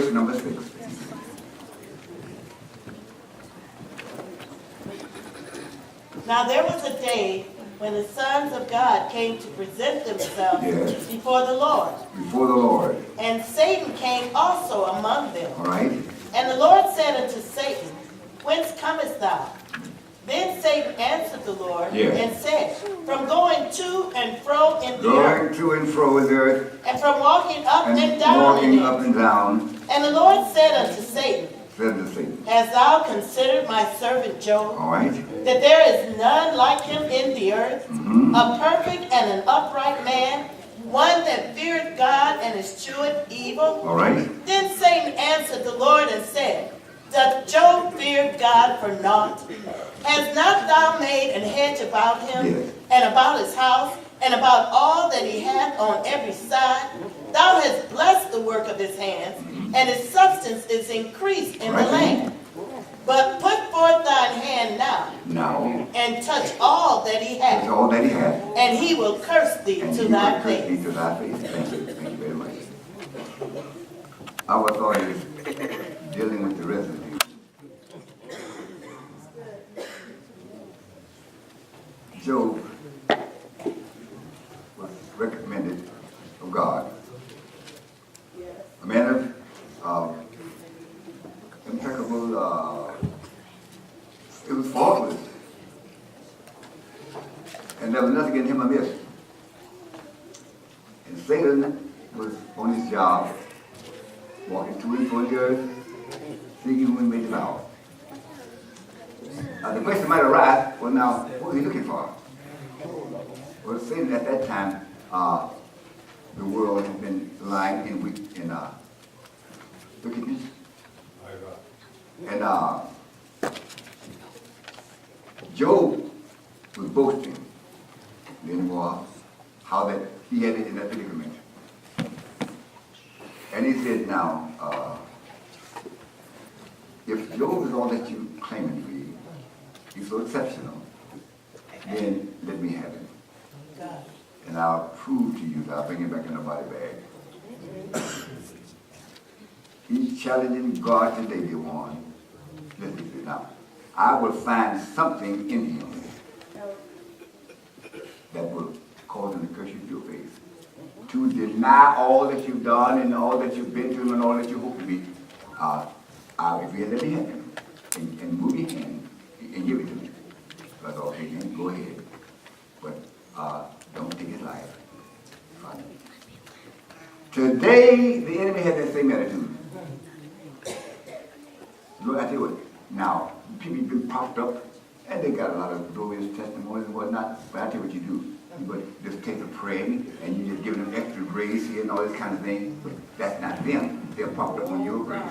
verse number 6. Now there was a day when the sons of God came to present themselves Yes. before the Lord. Before the Lord. And Satan came also among them. All right? And the Lord said unto Satan, Whence comest thou? Then Satan answered the Lord Yes. and said, From going to and fro in the Going earth, to and fro in the earth, and from walking up and and down in walking it. up and down, And the Lord said unto Satan, said to Satan. Hast thou considered my servant Job, All right? that there is none like him in the earth, Mm-hmm. a perfect and an upright man, one that feareth God and escheweth evil? All right? Then Satan answered the Lord and said, Doth Job fear God for naught? Hast not thou made an hedge about him, Yes. and about his house, and about all that he hath on every side? Thou hast blessed the work of his hands, and his substance is increased in the Right. land. But put forth thine hand now, Now, and touch all that he that's hath, all that he had. and he will curse thee And to he thy will curse face. thee to thy face. Thank you. Thank you very much. Our thought is dealing with the residue. Job was recommended of God. A man of impeccable, it was faultless. And there was nothing in him amiss. And Satan was on his job, walking to and fro the earth, seeking whom he may devour. The question might arise, well now, what was he looking for? Well, Satan at that time, the world had been lying in wickedness. And Job was boasting anymore how that he had it in that predicament. And he said, now, if Job is all that you claim him to be, he's so exceptional, then let me have him. And I'll prove to you that I'll bring him back in a body bag. He's challenging God today, dear one. Listen, now, I will find something in him that will cause him to curse you to your face. To deny all that you've done and all that you've been through and all that you hope to be. If you let me have him and move your hand and give it to me. So I thought, okay, then go ahead. But don't take his life. Today, the enemy has that same attitude. Look, I tell you what, now, people have been popped up, and they got a lot of glorious testimonies and whatnot, but I tell you what you do. You just take the praying, and you just give them extra grace here and all this kind of thing, but that's not them. They're popped up on your grace.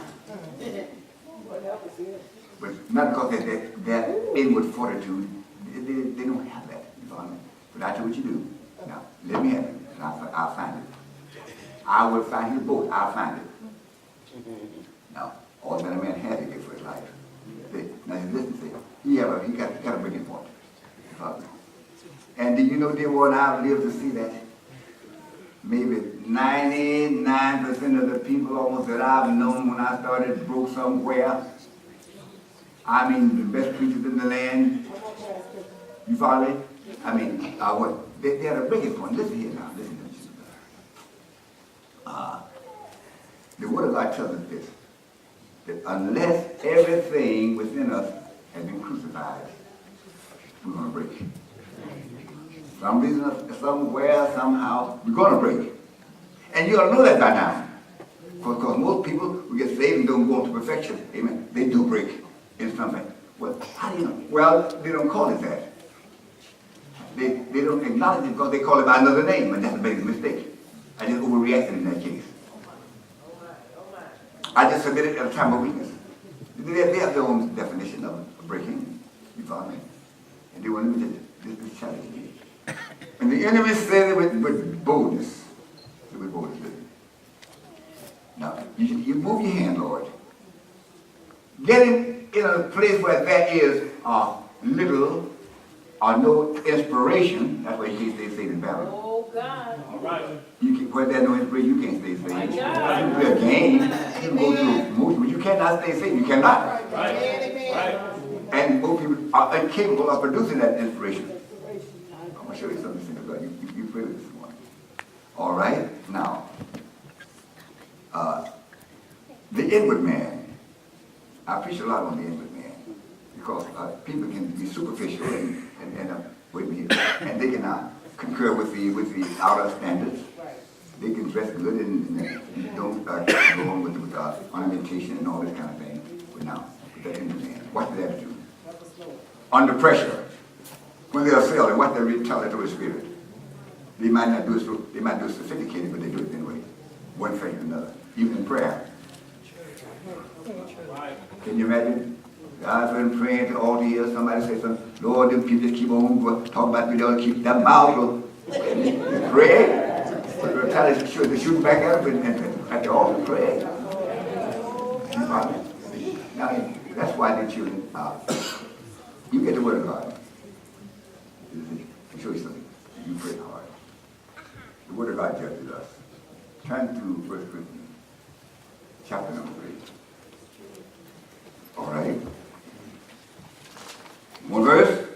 But not because that inward fortitude, they don't have that. You follow me? But I tell you what you do. Now, let me have it, and I'll find it. I will find his boat. I'll find it. Now, all that a man has to give for his life. Now, listen, see, he got a breaking point. You follow me? And do you know, dear one, I've lived to see that maybe 99% of the people almost that I've known when I started broke somewhere. I mean, the best preachers in the land. You follow me? I mean, what? They had a breaking point. Listen here now. Listen to this. The Word of God tells us this, that unless everything within us has been crucified, we're going to break. Some reason, somewhere, somehow, we're going to break. And you ought to know that by now. Because most people who get saved and don't go into perfection, amen, they do break in something. Well, how do you know? Well, they don't call it that. They don't acknowledge it because they call it by another name, and that's a big mistake. I just overreacted in that case. I just submitted at a time of weakness. They have their own definition of breaking. You follow me? And they want to this challenge me. And the enemy said it with boldness. With boldness. Now, you move your hand, Lord. Get him in a place where there is little or no inspiration. That's why you can't stay safe in battle. Oh, God. All right. Where there's no inspiration, you can't stay safe. You play a game. You go through emotions. You cannot stay safe. You cannot. Right. Right. And most people are incapable of producing that inspiration. I'm going to show you something. You feel it this morning. All right? Now, the inward man. I preach a lot on the inward man because people can be superficial and with me, and they can concur with the outer standards. They can dress good and don't go on with ornamentation and all this kind of thing. But now, with that inward man, what does that do? Under pressure, when they are selling, what they really tell the Holy Spirit. They might not do it so, they might do it sophisticated, but they do it anyway. One thing or another. Even in prayer. Can you imagine? I've been praying to all the years, somebody say something, Lord, them people just keep on talking about me, they'll keep that mouth closed. Pray. But they'll tell us they shoot back at them and at the altar pray. Now, that's why the children you get the word of God. I'll show you something. You pray hard. The word of God judges us. Turn to 1 Corinthians, chapter number 3. All right. One verse.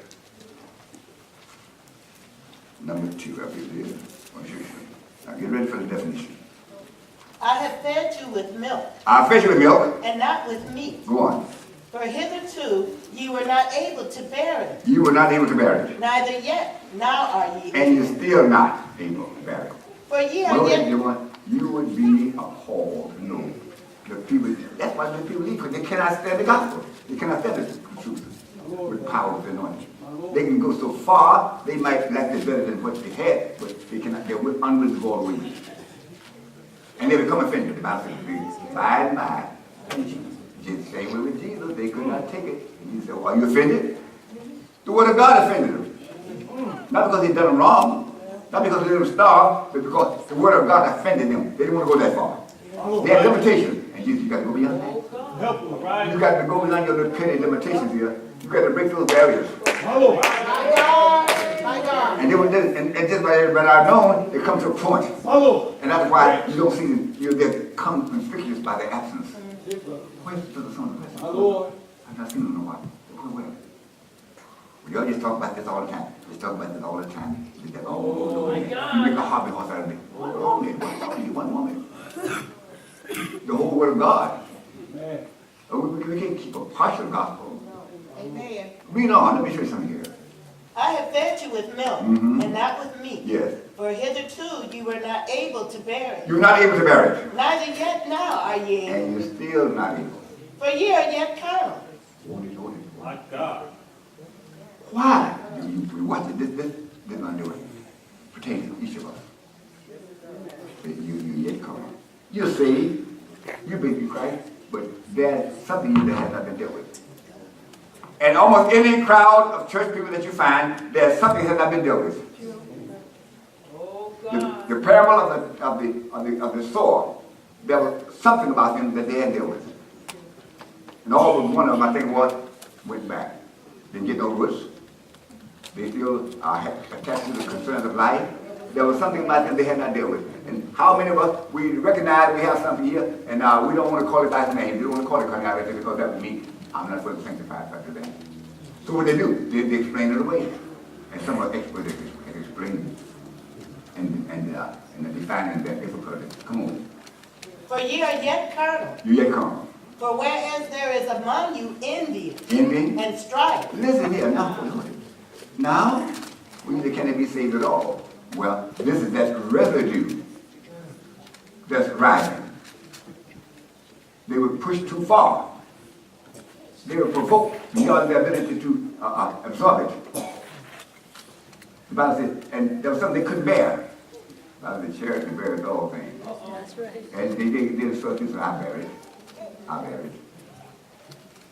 Number 2, I believe it is. I'll show you something. Now get ready for the definition. I have fed you with milk. I fed you with milk. And not with meat. Go on. For hitherto ye were not able to bear it. You were not able to bear it. Neither yet now are ye. And you're still not able to bear it. For ye are Well, yet. you would be appalled to know the people. That's why the people leave, because they cannot stand the gospel. They cannot stand the truth with power of anointing. They can go so far, they might like it better than what they had, but they cannot. They're unwilling to go all the way. And they become offended. The Bible says, by and by, just same way with Jesus, they could not take it. And he said, well, are you offended? The word of God offended them. Not because they done them wrong, not because they didn't starve, but because the word of God offended them. They didn't want to go that far. They had limitations. And Jesus, you got to go beyond that. You got to go beyond your little petty limitations here. You got to break those barriers. And they were just by everybody I've known, they come to a point. And that's why you don't see them, you get come conspicuous by their absence. Where's the son of God? I've not seen them in a while. Where? We all just talk about this all the time. Just talk about this all the time. Oh, my God. You make a hobby horse out of me. One woman. The whole word of God. We can't keep a partial gospel. Amen. Read on. Let me show you something here. I have fed you with milk, and not with meat. Yes. For hitherto you were not able to bear it. You're not able to bear it. Neither yet now are ye. And you're still not able. For ye are yet carnal. My God. Why? You watch it. This not do it. Pertaining to each of us. You yet carnal. You're saved. You believe in Christ. But there's something that has not been dealt with. And almost any crowd of church people that you find, there's something that has not been dealt with. The parable of the sower, there was something about him that they hadn't dealt with. And all but one of them, I think, went back. Didn't get no roots. They still are attached to the concerns of life. There was something about them they had not dealt with. And how many of us, we recognize we have something here, and we don't want to call it by its name. We don't want to call it carnality because that would mean I'm not supposed to sanctify such a thing. So what they do, they explain it away. And some of the experts explain and defining that difficulty. Come on. For ye are yet carnal. You yet carnal. For whereas there is among you envy and strife. Listen here, now, we either cannot be saved at all. Well, this is that residue that's rising. They were pushed too far. They were provoked beyond their ability to absorb it. The Bible says, and there was something they couldn't bear. The Bible said, charity bears all things. That's right. And they did so this, I bear it. I bear it.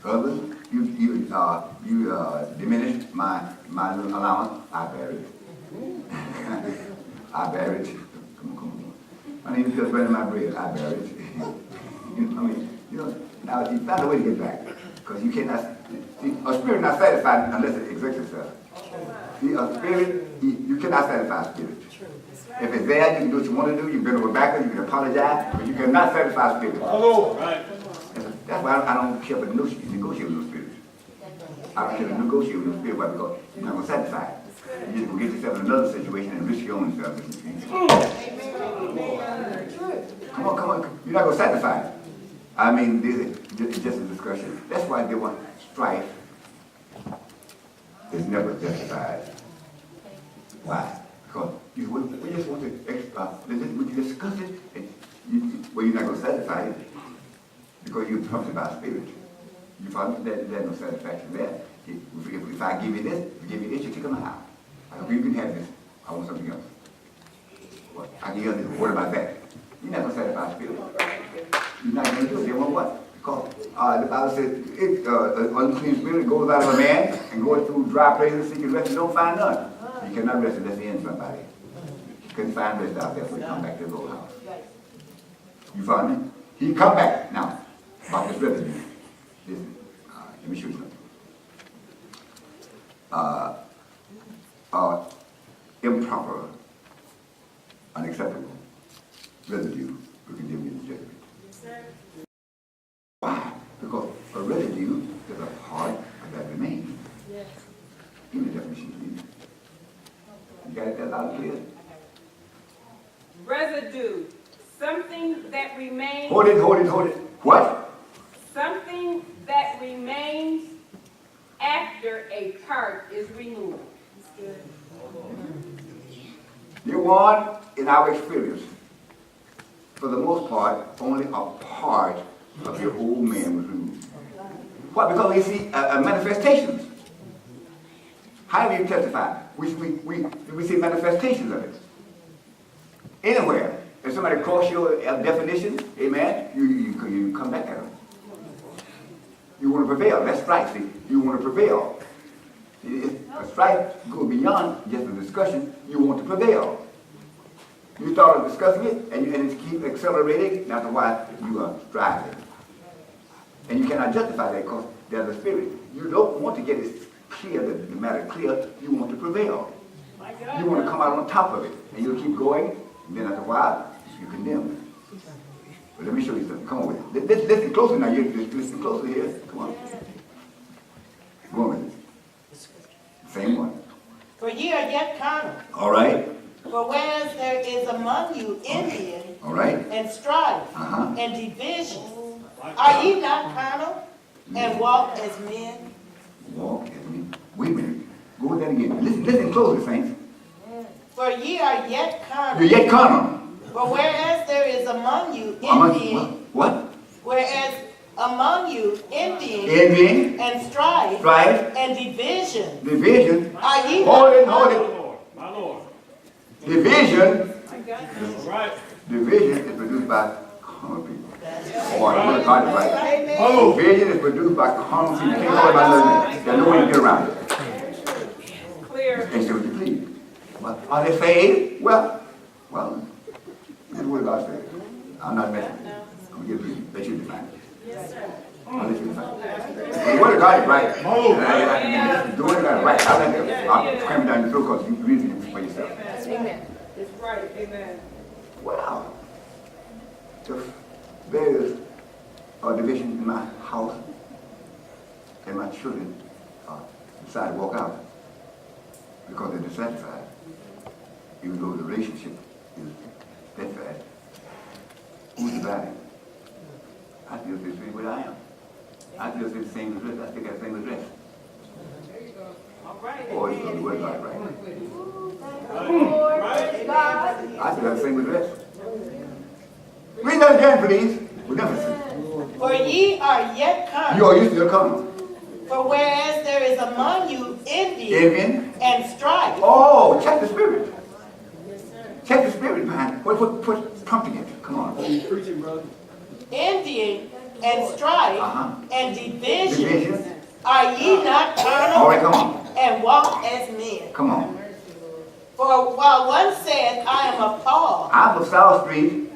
Others, you diminished my little allowance. I bear it. I bear it. Come on. My name is just burning my bread. I bear it. Now you find a way to get back. Because you cannot, see, a spirit not satisfied unless it exerts itself. See, a spirit, you cannot satisfy a spirit. If it's there, you can do what you want to do. You can bend over backwards. You can apologize, but you cannot satisfy spirits. Right. That's why I don't care about negotiate with those spirits. I don't care to negotiate with those spirits. Why? Because you're not going to satisfy it. You just going to get yourself in another situation and risk your own self. Come on. You're not going to satisfy it. I mean, it's just a discussion. That's why they want strife is never justified. Why? Because we just want to we can discuss it, and you're not going to satisfy it because you're talking about spirit. You find there's no satisfaction there. If I give you this, you take them out. You can have this. I want something else. What? I give you this. What about that? You're not going to satisfy spirit. You're not going to do it. They want what? Because the Bible says, unclean spirit goes out of a man and goes through dry places seeking rest and don't find none. You cannot rest unless you're in somebody. You couldn't find rest out there, so you come back to the old house. You follow me? He come back. Now, about this residue. Listen, let me show you something. Improper, unacceptable residue will condemn you to judgment. Why? Because a residue is a part of that remains. Yes. Give me the definition, please. You got it that loud and clear? Residue. Something that remains. Hold it. What? Something that remains after a part is removed. You want, in our experience, for the most part, only a part of your old man was removed. Why? Because we see manifestations. How do you testify? We see manifestations of it. Anywhere. If somebody cross your definition, amen, you come back at them. You want to prevail. That's strife. See? You want to prevail. A strife goes beyond just a discussion. You want to prevail. You start discussing it, and it keeps accelerating. That's why you are striving. And you cannot justify that because there's a spirit. You don't want to get it clear, the matter clear. You want to prevail. You want to come out on top of it. And you'll keep going, and then after a while, you condemn it. But let me show you something. Come on with it. Listen closely now. You listen closely here. Come on. Go on with it. Same one. For ye are yet carnal. All right. For whereas there is among you envy All right. and strife Uh-huh. and division, are ye not carnal and walk as men? Walk as men. Wait a minute. Go with that again. Listen closely, saints. For ye are yet carnal. You're yet carnal. For whereas there is among you Among envying, what? whereas among you envying Envying, and strife strife, and division, division. are ye Hold it, not hold carnal? it. My Lord. Division. Right. Division is produced by carnal people. Oh, I want to call it right. Division is produced by carnal people. You can't call it by nothing. There's no way to get around it. Clear. And say what you please. Well, are they saved? Well, this is what God said. I'm not messing. I'm going to let you define it. I'll let you define it. The word of God is right. The word of God is right. I'll cram it down your throat because you read it for yourself. Amen. It's right. Amen. Wow. If there is a division in my house and my children decide to walk out because they're dissatisfied, even though the relationship is steadfast, who's dividing? I still say the same way I am. I still say the same address. I still got the same address. All right. Or it's the word God right. Right. I still have the same address. Read that again, please. With emphasis. For ye are yet carnal. You still coming. For whereas there is among you envy Envying. and strife. Oh, check the spirit. Check the spirit behind it. What's prompting it? Come on. Preaching, brother. Envying and strife Uh-huh. and division. Division. Are ye not All right, carnal come on. and walk as men? Come on. For while one saith, I am of Paul, I'm of South Street.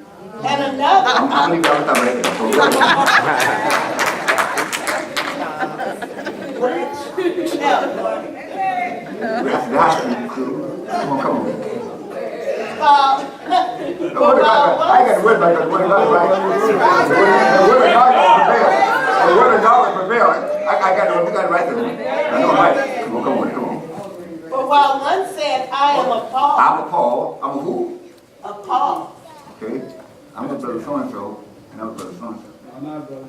and another, I'm going to leave that right there. That's the high school crew. Come on. we got it right there. I know, right? Come on. For while one said, I am of Paul. I'm a Paul. I'm a who? Of Paul. Okay. I'm a brother so-and-so, and I'm a brother so-and-so. I'm not brother.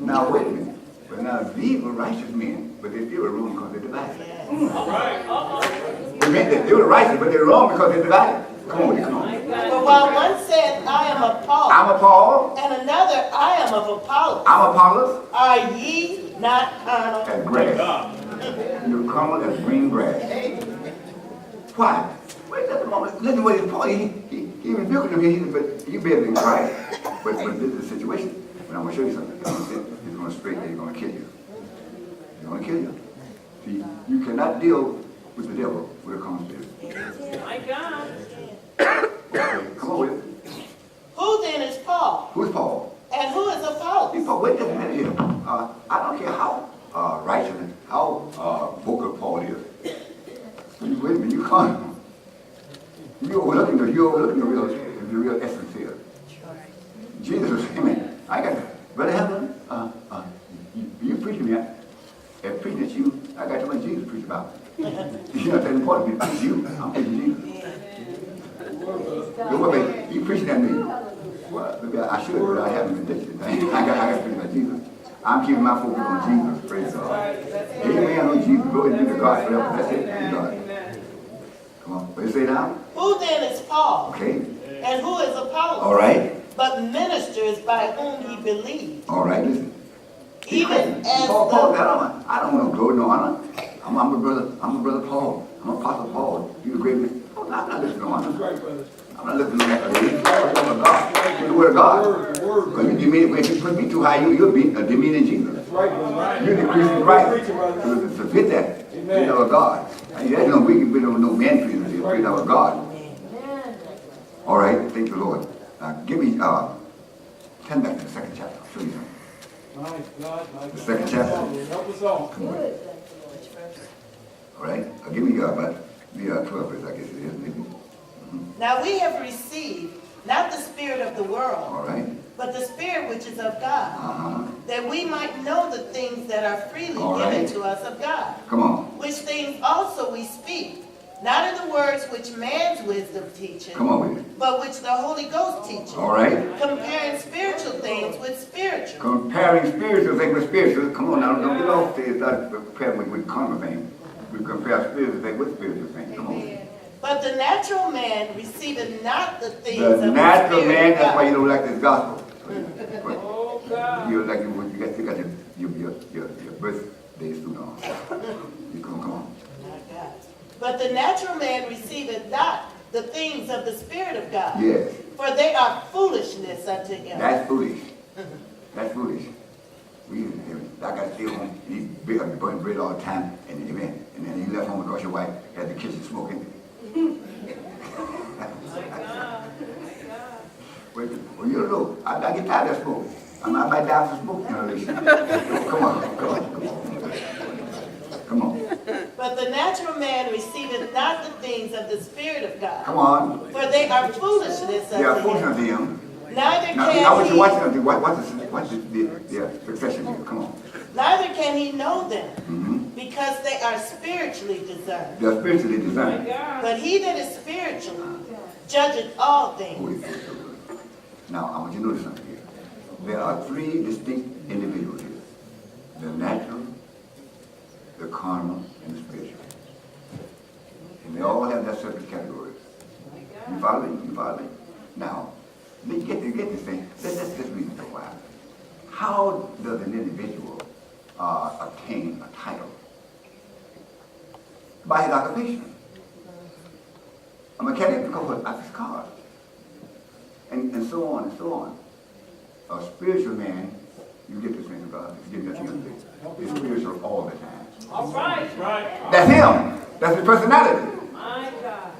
Now, wait a minute. But now, these were righteous men, but they still were wrong because they're divided. All right. They meant that they were righteous, but they're wrong because they're divided. Come on, come on. For while one said, I am of Paul. I'm a Paul. And another, I am of Apollos. I'm Apollos. Are ye not carnal? As grass. God. You're carnal as green grass. Why? Wait just a moment. Listen to what he's Paul. He rebuked him. He said, but you better than Christ. But this is the situation. But I'm going to show you something. He's going to straighten it. He's going to kill you. He's going to kill you. See, you cannot deal with the devil with a common spirit. My God. Okay, come on with it. Who then is Paul? Who's Paul? And who is Apollos? He's Paul. Wait just a minute here. I don't care how righteous and how vocal Paul is. Wait a minute. You can't. You're overlooking the real essence here. Jesus, amen. I got it. Brother Hampton, you preach to me. And preach that you, I got to what Jesus preached about. You know, that's important. It's you. I'm preaching Jesus. You preaching at me. Well, maybe I should, but I haven't been teaching anything. I got to preach about Jesus. I'm keeping my focus on Jesus. Praise God. Amen. On Jesus. Go and do the God forever. That's it. Praise God. Come on. What you say now? Who then is Paul? Okay. And who is Apollos? All right. But ministers by whom he believed. All right. Listen. Even as Paul, I don't want no glory, no honor. I'm a brother Paul. I'm Apostle Paul. You the great man. Oh, I'm not listening to honor. Right, brother. I'm not listening to that. The word of God. Because you demean, when you put me too high, you're demeaning Jesus. That's right, brother. You're decreasing right. Preaching, brother. To fit that. Preach our God. That's no, we don't know man preaching here. Preach our God. All right. Thank the Lord. Give me, turn back to the second chapter. I'll show you something. My God, my God. The second chapter. Help us all. Come on. All right. Give me about the 12 verse, I guess it is, maybe. Now we have received not the spirit of the world, All right. but the spirit which is of God, that we might know the things that are freely All given right. to us of God, Come on. which things also we speak, not in the words which man's wisdom teacheth, Come on with it. but which the Holy Ghost teacheth, All right. comparing spiritual things with spiritual. Comparing spiritual things with spiritual. Come on now. Don't get off there. It's not comparing with carnal things. We compare spiritual things with spiritual things. Come on. But the natural man receiveth not the things The of the natural Spirit man, of that's why you God. don't like this gospel. Oh, God. You like you got your birthday suit on. You come on. My God. But the natural man receiveth not the things of the Spirit of God, Yes. for they are foolishness unto him. That's foolish. That's foolish. I got to stay home and eat burn bread all the time, and amen. And then you left home because your wife had the kitchen smoking. Well, you don't know. I get tired of smoking. I might die from smoke inhalation. Come on. Come on. But the natural man receiveth not the things of the Spirit of God, Come on. for they are foolishness They are unto fools him. unto him. Neither Now, I can want you he, watch the succession here. Come on. neither can he know them, Mm-hmm. because they are spiritually discerned. They are spiritually My designed. God. But he that is spiritual judgeth all things. Holy Spirit. Now, I want you to notice something here. There are three distinct individuals here. The natural, the carnal, and the spiritual. And they all have their separate categories. You follow me? You follow me? Now, let's get this thing. Let's read it for a while. How does an individual obtain a title? By his occupation. A mechanic because of his car. And so on and so on. A spiritual man, you get this thing about, it's getting that thing. He's spiritual all the time. All right. Right. That's him. That's his personality. My God.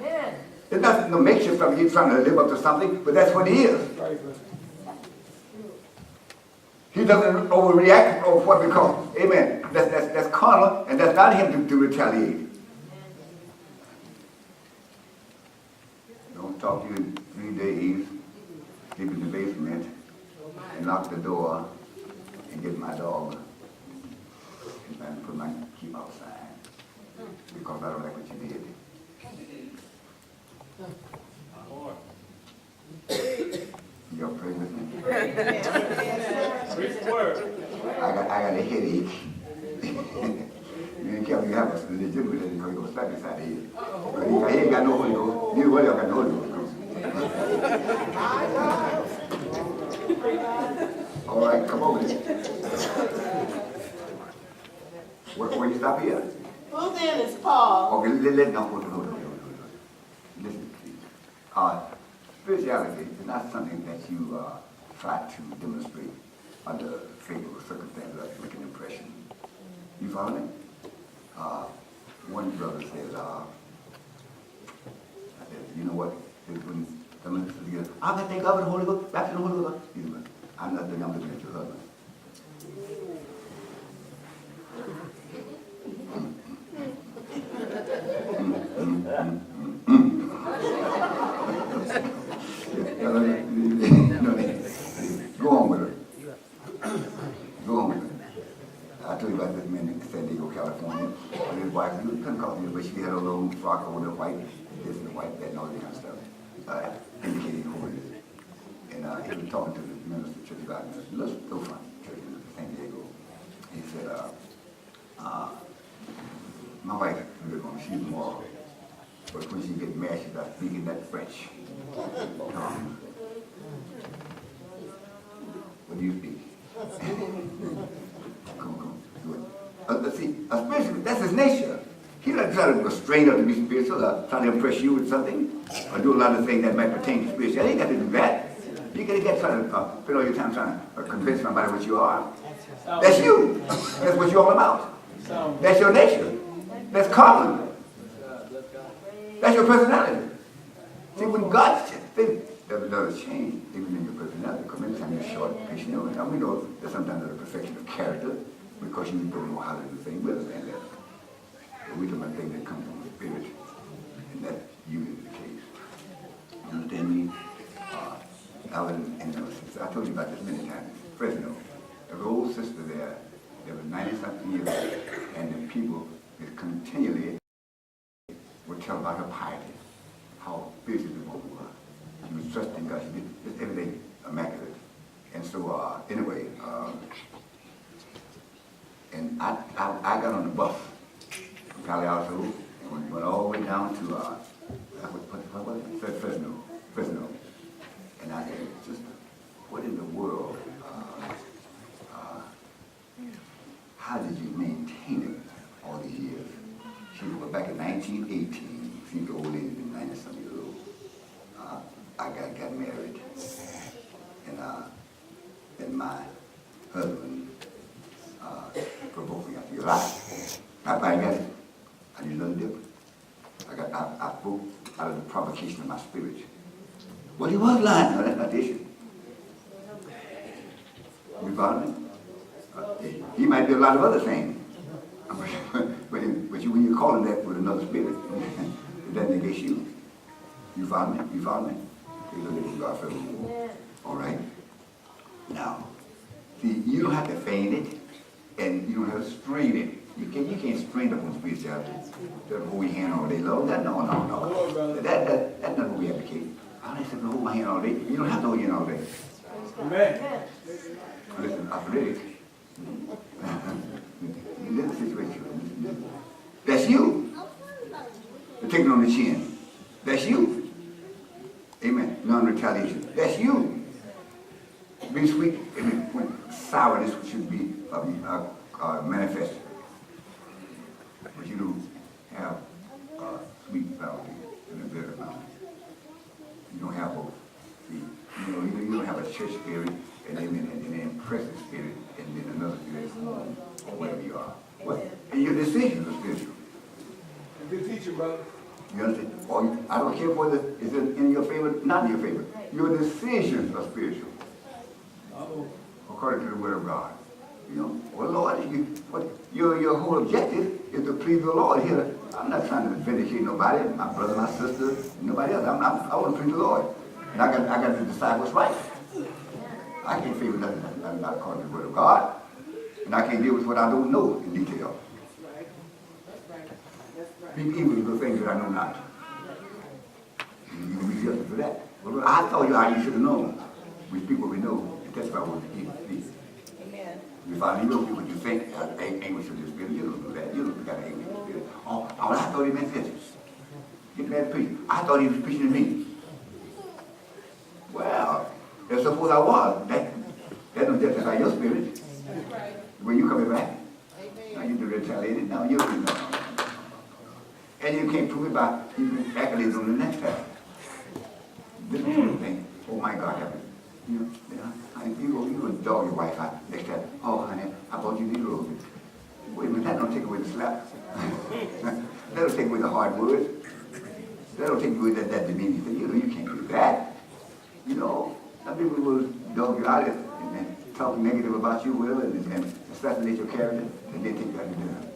It's not no makeshift something. He's trying to live up to something, but that's what he is. Right, brother. He doesn't overreact of what we call, amen. That's carnal, and that's not him to retaliate. Don't talk to you in 3 days, sleep in the basement, and lock the door, and get my dog. and put my keep outside because I don't like what you did. Y'all pray with me. Preach the word. I got a headache. You ain't careful, you have a legitimate headache because you go slap beside the head. But if I ain't got no Holy Ghost, neither one of y'all got no Holy Ghost. All right, come over here. Where you stop here? Who then is Paul? Okay, no, hold on. Listen, please. Spirituality is not something that you try to demonstrate under favorable circumstances or to make an impression. You follow me? One brother says, you know what? When someone says, I can think of the Holy Ghost, back to the Holy Ghost. He said, I'm not looking at your husband. Go on with her. Go on with her. I told you about this man in San Diego, California. And his wife, he couldn't call me, but she had a little frock over the white, this and the white, that, and all that kind of stuff, indicating holiness. And he was talking to the minister, Church of God minister, little fun church in San Diego. He said, my wife, she's moral. But when she gets mad, she starts speaking that French. What do you speak? Come, do it. See, a spiritual, that's his nature. He's not trying to strain up to be spiritual, or trying to impress you with something, or do a lot of things that might pertain to spirituality. He ain't got to do that. You got trying to spend all your time trying to convince somebody what you are. That's you. That's what you're all about. That's your nature. That's common. That's your personality. See, when God things does change, even in your personality, because many times you're short, patient, and we know that sometimes there's a perfection of character because you don't know how to do things. We understand that. But we talk about things that come from the spirit, and that's usually the case. You understand me? I was I told you about this many times. Fresno, there was an old sister there. There was 90-something years, and the people continually would tell about her piety, how busy the woman was. She was trusting God. She did just everything immaculate. And so, anyway, and I got on the bus from Palo Alto and went all the way down to Fresno. And I said, sister, what in the world? How did you maintain it all these years? She was back in 1918. She's the old lady, 90-some years old. I got married, and my husband provoked me after your life. I got it. I did nothing different. I spoke out of the provocation of my spirit. Well, he was lying. No, that's not the issue. You follow me? He might do a lot of other things. But when you call him that with another spirit, it doesn't negate you. You follow me? You follow me? God for you. All right? Now, see, you don't have to feign it, and you don't have to strain it. You can't strain up on spirituality. Just hold your hand all day long. No. That's not what we advocate. I don't have to hold my hand all day. You don't have to hold your hand all day. Amen. Listen, athletic. In this situation, that's you. You're taking on the chin. That's you. Amen. Non-retaliation. That's you. Be sweet. Amen. When sourness should be manifested. But you don't have sweet bounty and a bitter bounty. You don't have both. See, you don't have a church spirit and then an impressive spirit and then another spirit or whatever you are. What? And your decisions are spiritual. Good teaching, brother. You understand? Or I don't care whether it's in your favor, not in your favor. Your decisions are spiritual. According to the word of God. You know, well, Lord, your whole objective is to please the Lord here. I'm not trying to vindicate nobody, my brother, my sister, nobody else. I want to please the Lord. And I got to decide what's right. I can't favor nothing that's not according to the word of God. And I can't deal with what I don't know in detail. Even the things that I know not. You can be guilty for that. Well, I told you how you should have known. We speak what we know, and testify what we speak. Amen. If I leave you what you think, anguish of the spirit, you don't do that. You don't got anguish of the spirit. Oh, I thought he meant this. Get mad at preaching. I thought he was preaching to me. Well, if suppose I was, that don't justify your spirit. When you coming back, now you do retaliated. Now you don't know. And you can't prove it by accolades on the next time. This is the thing. Oh my God, happen. You go dog your wife out next time. Oh honey, I bought you these roses. Wait a minute, that don't take away the slap. That don't take away the hard words. That don't take away that demeaning thing. You can't do that. Some people will dog you out and talk negative about you, Will, and assassinate your character, and they think that you're doing.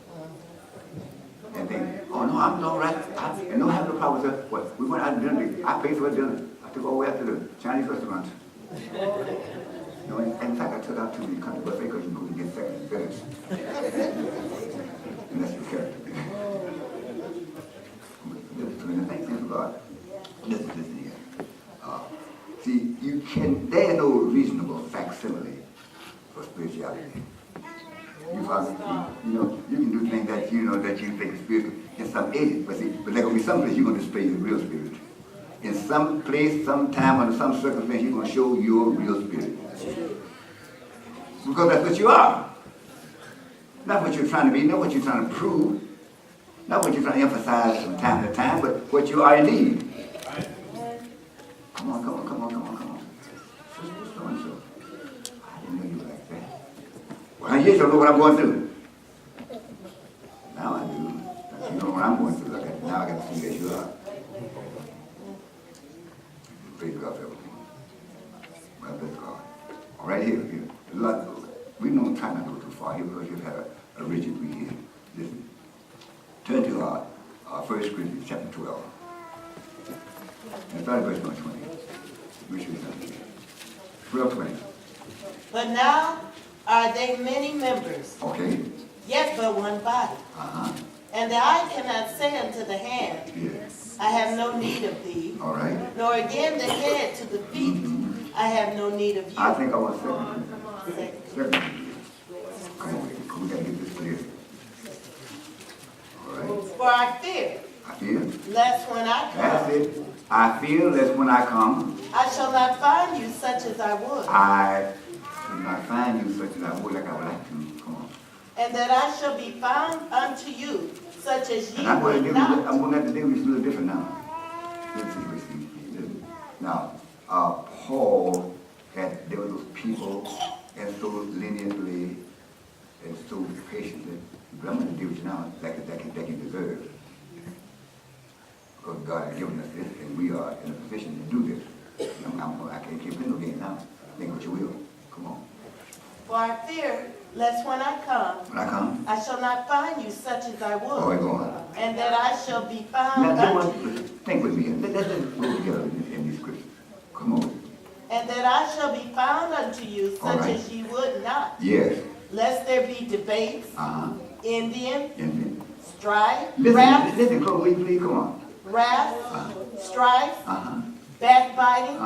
And think, oh no, I'm all right. And don't have no problem with that. What? We went out to dinner. I paid for a dinner. I took all the way out to the Chinese restaurant. In fact, I took out to the country buffet because you know you get second and finish. And that's your character. Thanks to God. Listen here. See, there is no reasonable facsimile for spirituality. You follow me? You can do things that that you think is spiritual in some areas, but there gonna be some place you're gonna display your real spirit. In some place, some time, under some circumstance, you're gonna show your real spirit. Because that's what you are. Not what you're trying to be, not what you're trying to prove, not what you're trying to emphasize from time to time, but what you are indeed. Come on. So-and-so. I didn't know you were like that. Well, I just don't know what I'm going through. Now I do. You know what I'm going through. Now I got to see that you are. Praise God for everything. Well, bless God. All right, here. We don't try not to go too far here because you've had a rigid read here. Listen. Turn to 1 Corinthians chapter 12. And start at verse 20. We should be 12:20. But now are they many members, Okay. yet but one body. And the eye cannot say unto the hand, Yes. I have no need of thee, All right. nor again the head to the feet, I have no need of you. I think I was second. Come on, we gotta get this clear. All right. For I fear, I fear. lest when I That's come, it. I fear that when I come, I shall not find you such as I would, I will not find you such as I would, like I would like to. Come on. and that I shall be found unto you such as ye And I'm going would to not. have to deal with this a little different now. This situation. Now, Paul had dealt with those people and so leniently and so patiently. But I'm going to deal with you now like you deserve. Because God has given us this, and we are in a position to do this. I can't keep playing no game now. Think what you will. Come on. For I fear, lest when I come, I shall not find you such as I would, Oh, go on. and that I shall be found Now, unto you, think with me. Let's go together in these scriptures. Come on. and that I shall be found unto you All such right. as ye would not, Yes. lest there be debates, envying, And strife, listen, close, will you please? Come on. wrath, strife, backbiting,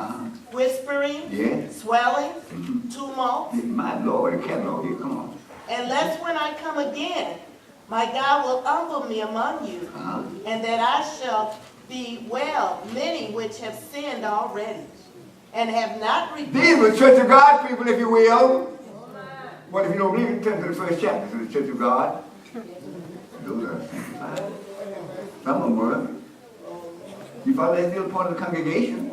whispering, Yes. swelling, tumult, My Lord, the catalog here, come on. and lest when I come again, my God will humble me among you, and that I shall bewail many which have sinned already, and have not These repented. were Church of God people, if you will. Well, if you don't believe it, turn to the first chapter of the Church of God. Those are sanctified. Some of them were. You follow, they're still part of the congregation.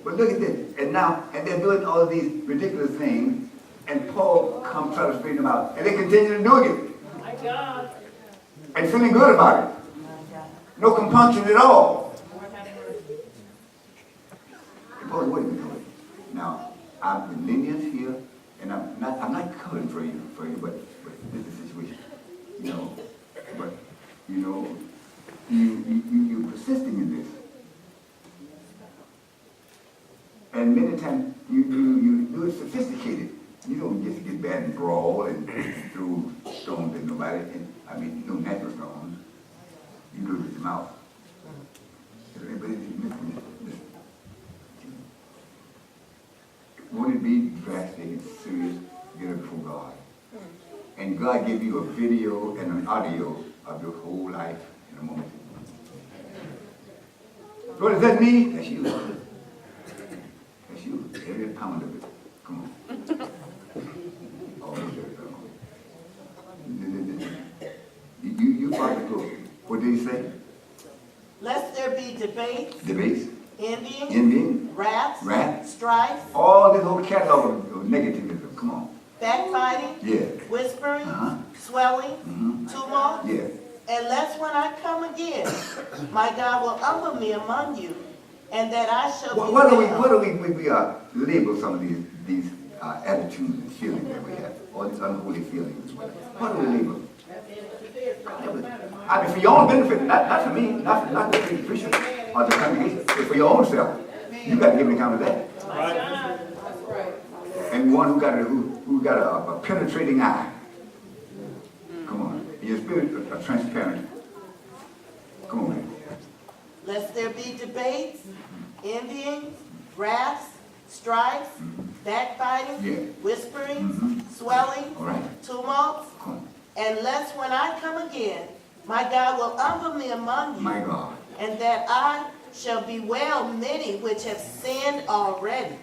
But look at this. And they're doing all of these ridiculous things, and Paul comes try to straighten them out. And they continue to do it. My God. And feeling good about it. No compunction at all. And Paul, wait a minute. Now, I'm in lenient here, and I'm not covering for you, but this is the situation. You're persisting in this. And many times you do it sophisticated. You don't just get bad and brawl and throw stones at nobody. No natural stones. You do it with your mouth. Is anybody listen? Won't it be drastic and serious? Get it before God. And God give you a video and an audio of your whole life in a moment. What does that mean? That's you. That's you. Every pound of it. Come on. Almost every pound. You follow the book. What did he say? Lest there be debates, Debates, envying, wrath, strife, all this whole catalog of negativism. Come on. backbiting, Yeah. whispering, Uh-huh. swelling, Mm-hmm. tumult, Yeah. and lest when I come again, my God will humble me among you, and that I shall be What do well. we label some of these attitudes and feelings that we have, all these unholy feelings? What do we label? For your own benefit, not for me, not for the Christian or the congregation, but for your own self. You got to give an account of that. And one who got a penetrating eye. Come on, your spirit are transparent. Come on, man. Lest there be debates, envying, wrath, strife, backbiting, Yeah. whispering, swelling, All right. tumults, Come on. and lest when I come again, my God will humble me among you, My God. and that I shall bewail many which have sinned already,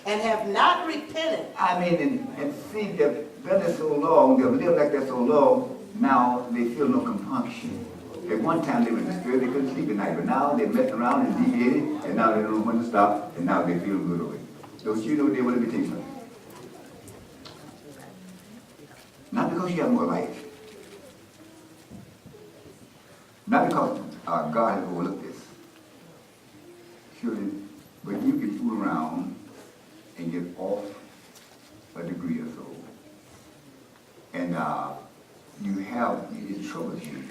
and have not repented. And see, they've done it so long, they've lived like that so long, now they feel no compunction. At one time they were in the spirit, they couldn't sleep at night, but now they're messing around and deviating, and now they don't know when to stop, and now they feel good over it. Don't you know they want to be taken? Not because you have more life. Not because God has overlooked this. Surely, but you can fool around and get off a degree or so. And it troubles you.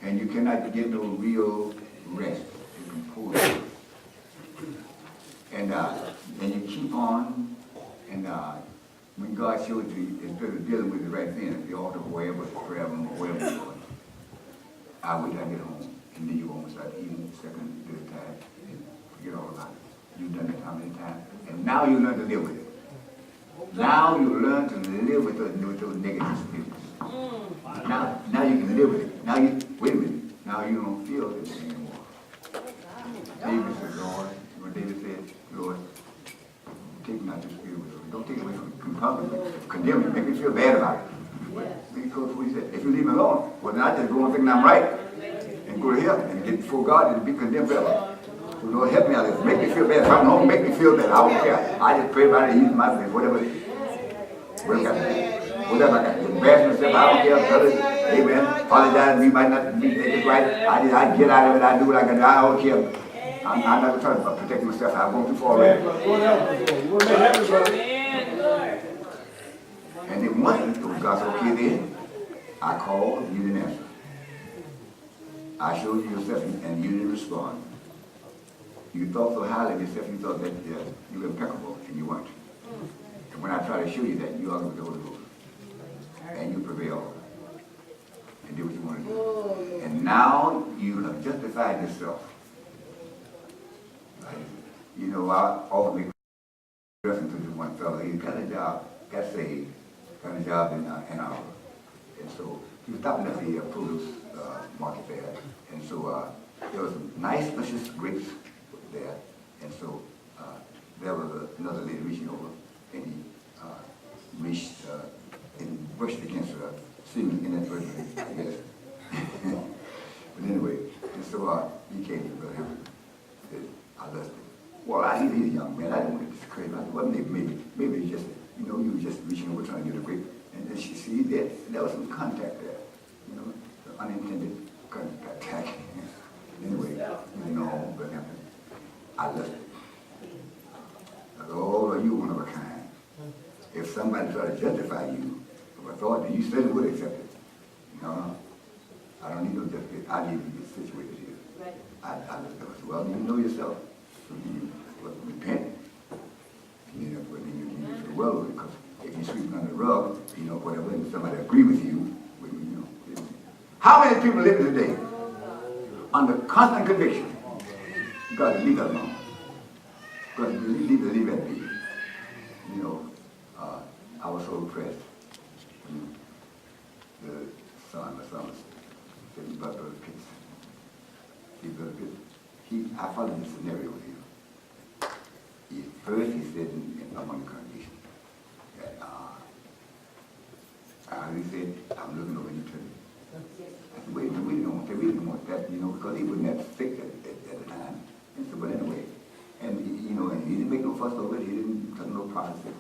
And you cannot get no real rest and composure. And you keep on, and when God shows you, instead of dealing with it right then, at the altar, wherever, forever, wherever you're going, I wait till I get home, and then you won't start eating second, third time, and forget all about it. You've done it how many times? And now you learn to live with it. Now you learn to live with those negative spirits. Now you can live with it. Now wait a minute, now you don't feel this anymore. David said, Lord, when David said, Lord, take not this spirit with us. Don't take it away from public, condemn it, make me feel bad about it. Because what he said, if you leave me alone, well then I just go and think I'm right and go to hell and get before God and be condemned forever. So Lord, help me out of this. Make me feel bad. If I'm home, make me feel bad. I don't care. I just pray about it, use my faith, whatever it is. Whatever I got. Embarrass myself, I don't care. Brothers, amen. Apologize, we might not be this right. I get out of it, I do what I can do. I don't care. I'm not trying to protect myself. I've gone too far already. And then once God said, okay then, I called, you didn't answer. I showed you yourself and you didn't respond. You thought so highly of yourself, you thought that you were impeccable, and you weren't. And when I try to show you that, you argue with the Holy Ghost. And you prevail. And do what you want to do. And now you have justified yourself. You know, I often make reference to this one fellow. He got a job, got saved, got a job in Ann Arbor. And so he was stopping at the produce market there. And so there was some nice, luscious grapes there. And so there was another lady reaching over, and he reached and brushed against her, seeming inadvertently, I guess. But anyway, and so he came to Brother Hampton and said, I love him. Well, he's a young man. I didn't want to discredit him. Well, maybe he just, you know, he was just reaching over trying to get a grape. And then she see there was some contact there, you know, unintended contact. Anyway, you know, Brother Hampton, I love him. I said, oh, you one of a kind. If somebody tried to justify you of a thought, then you certainly would accept it. No, I don't need no justification. I need to be situated here. Right. I said, well, you know yourself. So you repent. You know, you feel well because you sweep it under the rug, you know, whatever, and somebody agree with you, you know. How many people live today under constant conviction? God, leave that alone. God, leave that be. You know, I was so impressed when the son said, Brother Pitts. See, Brother Pitts, I followed the scenario with him. First, he said among the congregation that he said, I'm looking over you too. I said, wait a minute, we didn't want that, you know, because he wasn't that sick at the time. And so, but anyway, and you know, and he didn't make no fuss over it, he didn't cut no promises.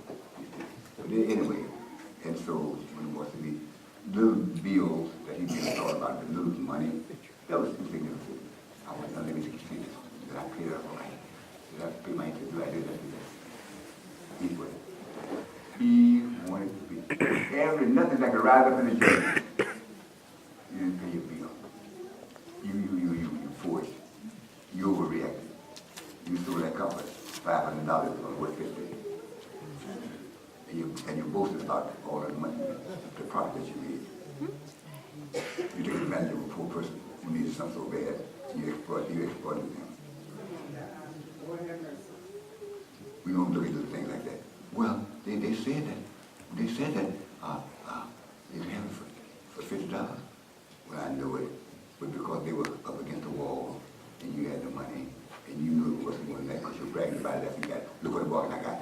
But anyway, and so when it was to be little bills that he didn't thought about, the little money, that was insignificant. I went, let me take you serious. Did I pay that all right? Did I pay my interest? Do I do that? Anyway, he wanted to be nothing that could rise up in the judgment. You didn't pay your bill. You forced. You overreacted. You sold that company $500 for worth $50. And you boasted about all that money, the profit that you made. You took advantage of a poor person who needed something so bad. You exploited them. We don't look at little things like that. Well, they said that they have it for $50. Well, I know it, but because they were up against the wall, and you had the money, and you knew it wasn't going to that because you're bragging about it after you got it. Look what the bargain I got.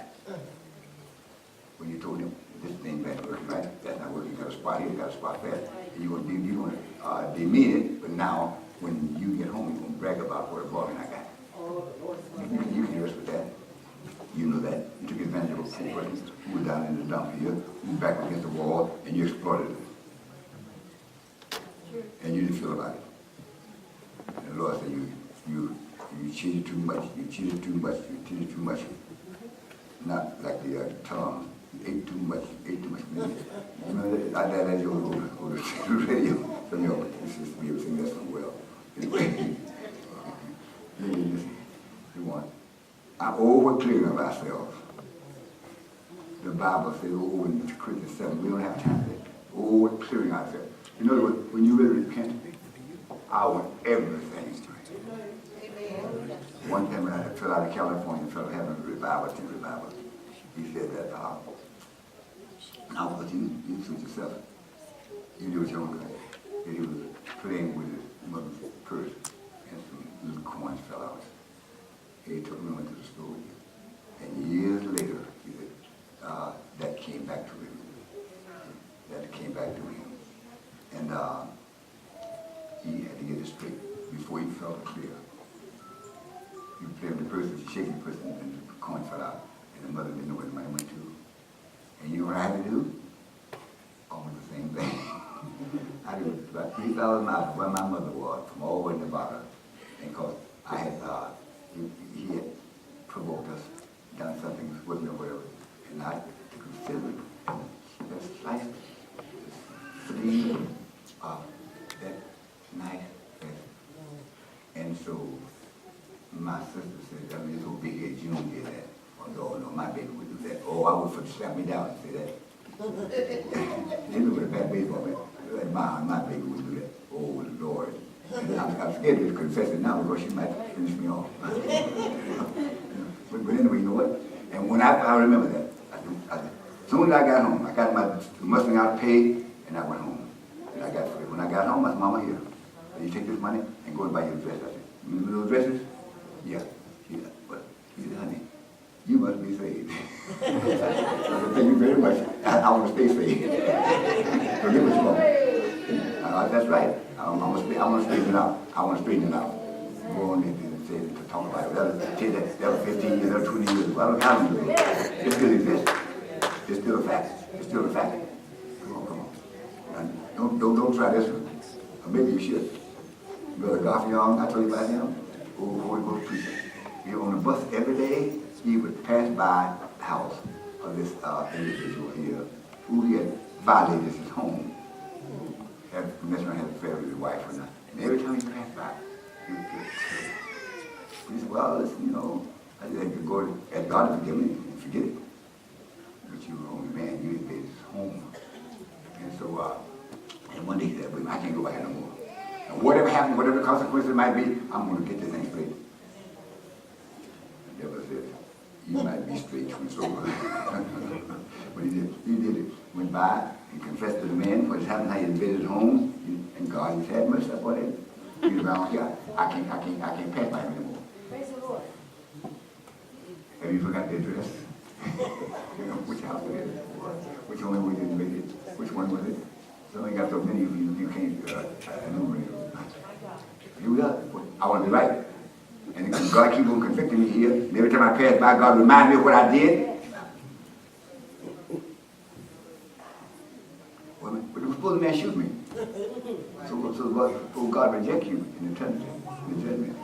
When you told him this thing ain't working right, that's not working. You got a spot here, you got a spot there, and you're going to demean it. But now, when you get home, you're going to brag about what a bargain I got. You can rest with that. You know that. You took advantage of a poor person who was down in the dump here, who was back against the wall, and you exploited him. And you didn't feel about it. And the Lord said, you cheated too much, you cheated too much, you cheated too much. Not like the tongue. You ate too much meat. You know, that is over the radio. Some of y'all used to be able to sing that song well. Anyway, you want. Our over-clearing of ourselves. The Bible says over in Corinthians 7, we don't have time for that. Over-clearing ourselves. You know, when you really repent, I want everything. One time when I fell out of California, fell having a revival, tent revival, he said that, now what you suit yourself, you do it your own way. And he was playing with his mother's purse, and some little coins fell out. He took me into the store, and years later, he said, that came back to him. That came back to him. And he had to get it straight before he felt clear. You play with the person, shaking the person, and the coin fell out, and the mother didn't know where the money went to. And you know what I had to do? Almost the same thing. I did about 3,000 miles from where my mother was, from all the way in Nevada, and because I had, he had provoked us, done something with me or whatever, and I to consider that slice, sleeve of that nice vest. And so my sister said, I mean, it's so big head, you don't get that. Oh, no, my baby would do that. Oh, I would slap me down and say that. You know what a bad baseball man, my baby would do that. Oh, Lord. And I'm scared to confess it now because she might finish me off. But anyway, you know what? And when I remember that, as soon as I got home, I got my Mustang out paid, and I went home. And I got free. When I got home, I said, Mama, here, you take this money and go and buy your dress. I said, you remember those dresses? Yeah. But he said, honey, you must be saved. So I thank you very much. I want to stay saved. So give what you want. That's right. I want to straighten it out. I want to straighten it out. Go on and say to talk about it. That was 15 years, that was 20 years ago. I don't know how long ago. It still exists. It's still a fact. It's still a fact. Come on. And don't try this one. Or maybe you should. Brother Garfield, I told you about him. Holy Ghost preacher. He was on the bus every day. He would pass by the house of this individual here who he had violated his home. Had messed around, had an affair with his wife or not. And every time he passed by, he would get killed. He said, well, listen, you know, I just had to go and ask God to forgive me and forget it. But you were only man, you didn't pay happens, whatever the consequences might be, I'm going to get this thing straight. The devil said, you might be straight from sober. But he did it. Went by and confessed to the man what has happened, how he invaded his home, and God has had mercy upon him. He's around here. I can't pass by him anymore. Praise the Lord. Have you forgot the address? Which house was it? Which one we didn't make it? Which one was it? So we got so many of you can't enumerate them. Here we are. I want to be right. And God keep on convicting me here. And every time I pass by, God remind me of what I did. Well, but suppose the man shoot me. So God reject you in eternity, in the judgment.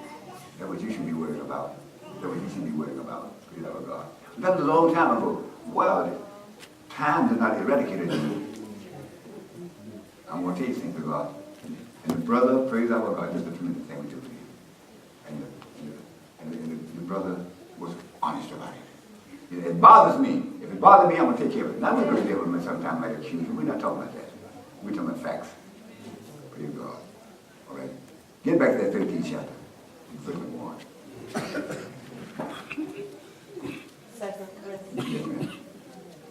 That's what you should be worried about. That's what you should be worried about. Spirit of God. That was a long time ago. Well, times are not eradicated. I'm going to tell you something to God. And the brother, praise our God, just a tremendous thing we do for you. And the brother was honest about it. It bothers me. If it bothers me, I'm going to take care of it. Now, we're going to deal with it sometime might accuse you. We're not talking about that. We're talking about facts. Praise God. All right. Get back to that 13th chapter. Verse 1. 2 Corinthians. Yes, ma'am.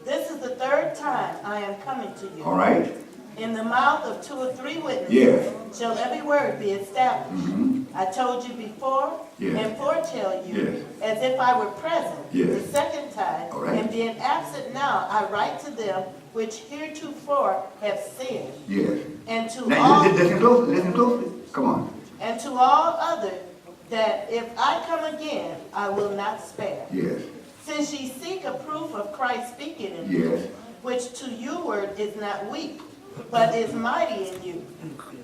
This is the third time I am coming to you. All right. In the mouth of 2 or 3 witnesses Yes. shall every word be established. Mm-hmm. I told you before Yes. and foretell you Yes. as if I were present Yes. the second time, All right. and being absent now, I write to them which heretofore have sinned, Yes. and to Now, all listen closely. Listen closely. Come on. and to all others that if I come again, I will not spare. Yes. Since ye seek a proof of Christ speaking in you, Yes. which to you word is not weak, but is mighty in you.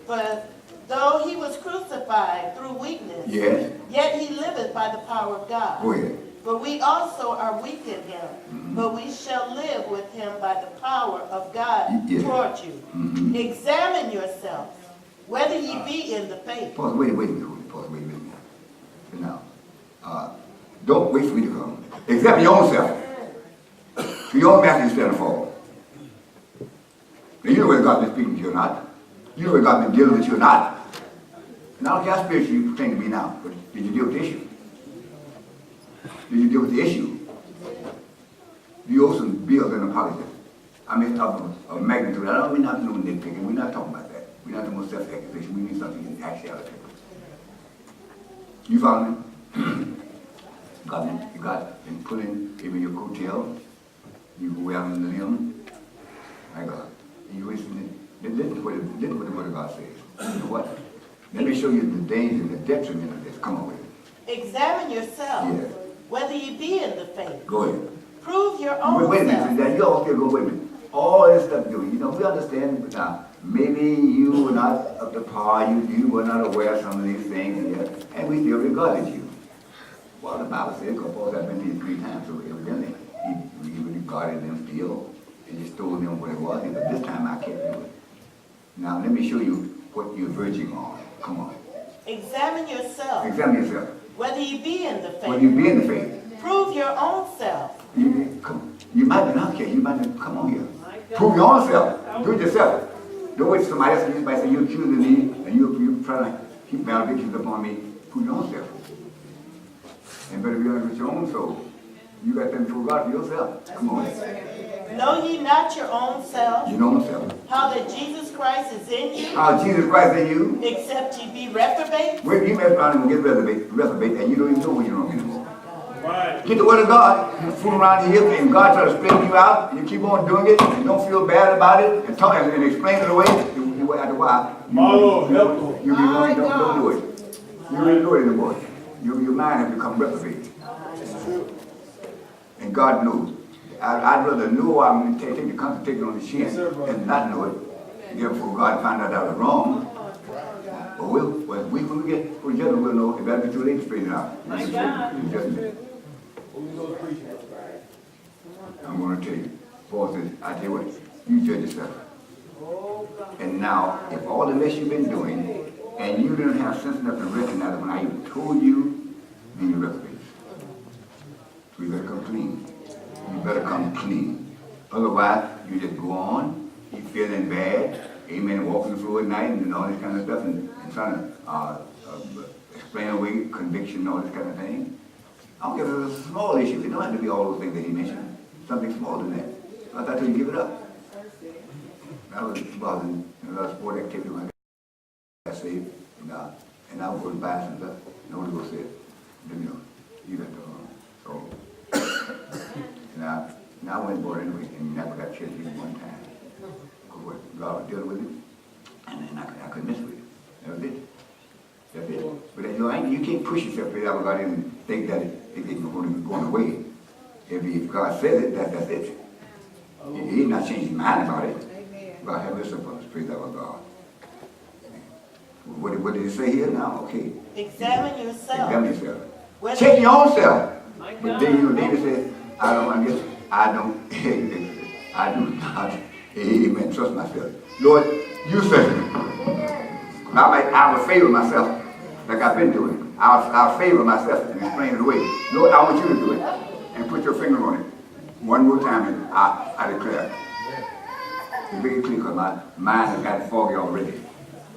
For though he was crucified through weakness, Yes. yet he liveth by the power of God. Go ahead. For we also are weak in him, but we shall live with him by the power of God Yes. toward you. Mm-hmm. Examine yourselves, whether ye be in the faith. Pause. Wait a minute. Pause. Wait a minute. Now, don't wait for me to come. Examine your own self. To your own master instead of fall. Now, you know whether God been speaking to you or not. You know whether God been dealing with you or not. And I don't care how spiritual you claim to be now, but did you deal with the issue? Did you deal with the issue? Do you owe some bills and apologies? I mean, of magnitude. I don't mean not no nitpicking. We're not talking about that. We're not talking about self-accusation. We need something in actuality. You follow me? God been pulling even your coattail. You go out on the limb. My God. And you listen to what the Word of God says. You know what? Let me show you the danger and the detriment of this. Come on with it. Examine yourselves, Yes. whether ye be in the faith. Go ahead. Prove your own Wait a self. minute. Now, you all still go, wait a minute. All this stuff you do, you know, we understand now. Maybe you were not up to par. You were not aware of some of these things, and we still regarded you. Well, the Bible says, because Paul has been to you 3 times, so evidently he regarded them still, and just told them what it was. But this time I can't do it. Now let me show you what you're verging on. Come on. Examine yourself, Examine yourself. whether ye be in the faith. Whether you be in the faith. Prove your own self. You might be not care. You might not come on here. Prove your own self. Do it yourself. Don't wait for somebody else. Somebody say you're accusing me, and you're trying to keep maledictions upon me. Prove your own self. And better be honest with your own soul. You got them before God for yourself. Come on. Know ye not your own self, Your own self. how that Jesus Christ is in you, How Jesus Christ in you. except ye be reprobate? When you mess around and get reprobate, and you don't even know when you're wrong anymore. Right. Get the word of God, you fool around here, and God try to straighten you out, and you keep on doing it, and don't feel bad about it, and talk and explain it away. After a while, Marlo, help. you don't do it. You don't do it anymore. Your mind has become reprobate. And God knows. I'd rather know I'm take the concentration on the chin and not know it. Therefore, God find out I was wrong. But when we get for each other, we'll know it better be too late to straighten it out. My God. Holy Ghost preaching. I'm going to tell you. Paul says, I tell you what, you judge yourself. And now, if all the mess you've been doing, and you didn't have sense enough to recognize it when I even told you, then you're reprobate. So you better come clean. You better come clean. Otherwise, you just go on, you feeling bad, amen, walking the floor at night and all this kind of stuff and trying to explain away conviction and all this kind of thing. I don't care if it's a small issue. It don't have to be all those things that he mentioned. Something smaller than that. So I thought he'd give it up. I was involved in a lot of sport activity when I got saved. And I was going to buy some stuff. And the Holy Ghost said, you know, you got to Now I went and bought it anyway, and never got church even one time. Because God was dealing with it, and I couldn't mess with it. That was it. That's it. But you can't push yourself to God and think that it's going away. If God says it, that's it. He's not changing his mind about it. God have mercy upon us. Praise our God. What did he say here now? Okay. Examine yourself. Examine yourself. Whether Check your own self. My But God. then David said, I do not. Amen. Trust myself. Lord, you said it. I will favor myself like I've been doing. I'll favor myself and explain it away. Lord, I want you to do it. And put your finger on it. One more time and I declare. You make it clear because my mind has got foggy already.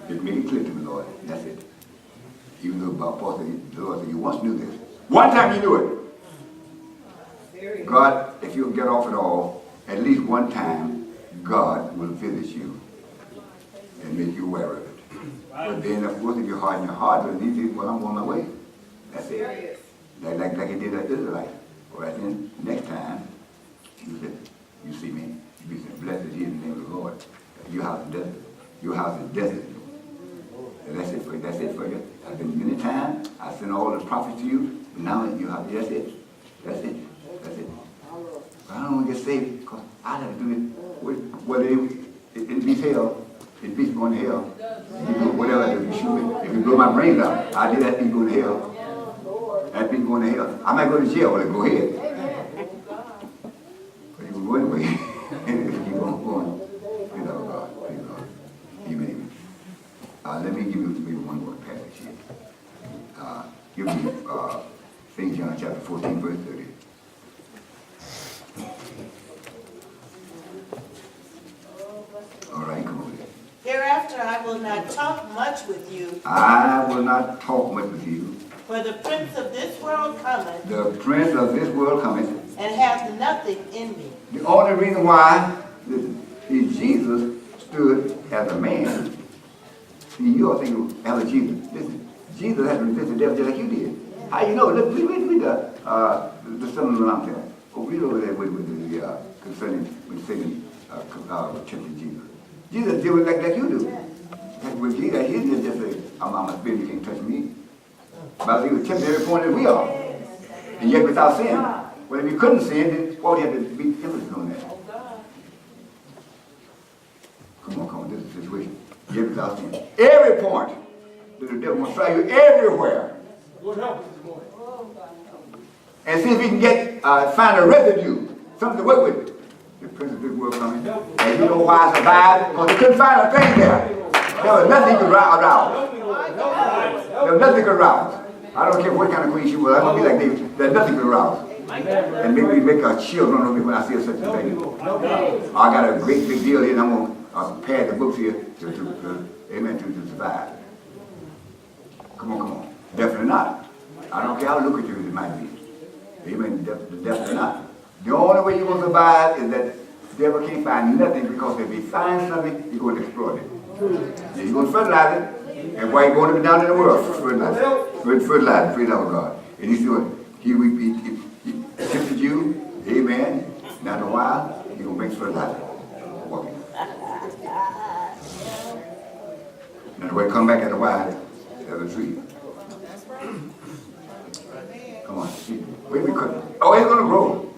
Just make it clear to me, Lord. That's it. Even though Paul said, the Lord said, you once knew this. One time you knew it. God, if you get off at all, at least one time, God will visit you and make you aware of it. But then, of course, if you harden your heart, then you say, well, I'm on my way. That's it. Like he did that Israelite. All right, then, next time, you said, you see me, you be said, blessed is he in the name of the Lord. Your house is desert. Your house is desert. And that's it for you. That's it for you. I've been many times. I sent all the prophets to you. But now you have, that's it. That's it. That's it. But I don't want to get saved because I have to do it. Well, it beats hell. It beats going to hell. You do whatever I do, you shoot me. If you blow my brains out, I did that beat going to hell. That beat going to hell. I might go to jail, but go ahead. But you will go anyway. And if you keep on going, praise our God. Praise God. Amen. Let me give you maybe one more passage here. Give me St. John chapter 14, verse 30. All right, come on. hereafter I will not talk much with you, I will not talk much with you. for the prince of this world cometh, The prince of this world cometh. and hath nothing in me. The only reason why Jesus stood as a man. See, you all think as a Jesus. Listen, Jesus had to resist the devil just like you did. How you know? Look, read the Sermon on the Mount. Read over there with the concerning when Satan tempted Jesus. Jesus did it like you do. With Jesus, he didn't just say, I'm a spirit, you can't touch me. But he was tempted every point that we are. And yet without sin. Well, if you couldn't sin, then why would you have to be emphasis on that? Come on, this is the situation. Yet without sin. Every point that the devil will try you everywhere. Lord help us this morning. And see if he can find a residue, something to work with. The prince of this world coming. And you know why I survived? Because he couldn't find a thing there. There was nothing he could arouse. There was nothing he could arouse. I don't care what kind of queen she was. I don't be like David. There's nothing to arouse. And make a chill run over me when I see such a thing. I got a great big deal here, and I'm going to prepare the books here to survive. Come on. Definitely not. I don't care how lucrative it might be. Amen. Definitely not. The only way you're going to survive is that the devil can't find nothing, because if he finds something, he's going to exploit it. He's going to fertilize it. And why he's going to be down in the world? Fertilize. Praise our God. And he's doing, he tempted you. Amen. Now in a while, he's going to make fertilizer. Walking. Now the way come back at a while, there's a tree. Come on, see. Wait, we couldn't. Oh, it's going to grow.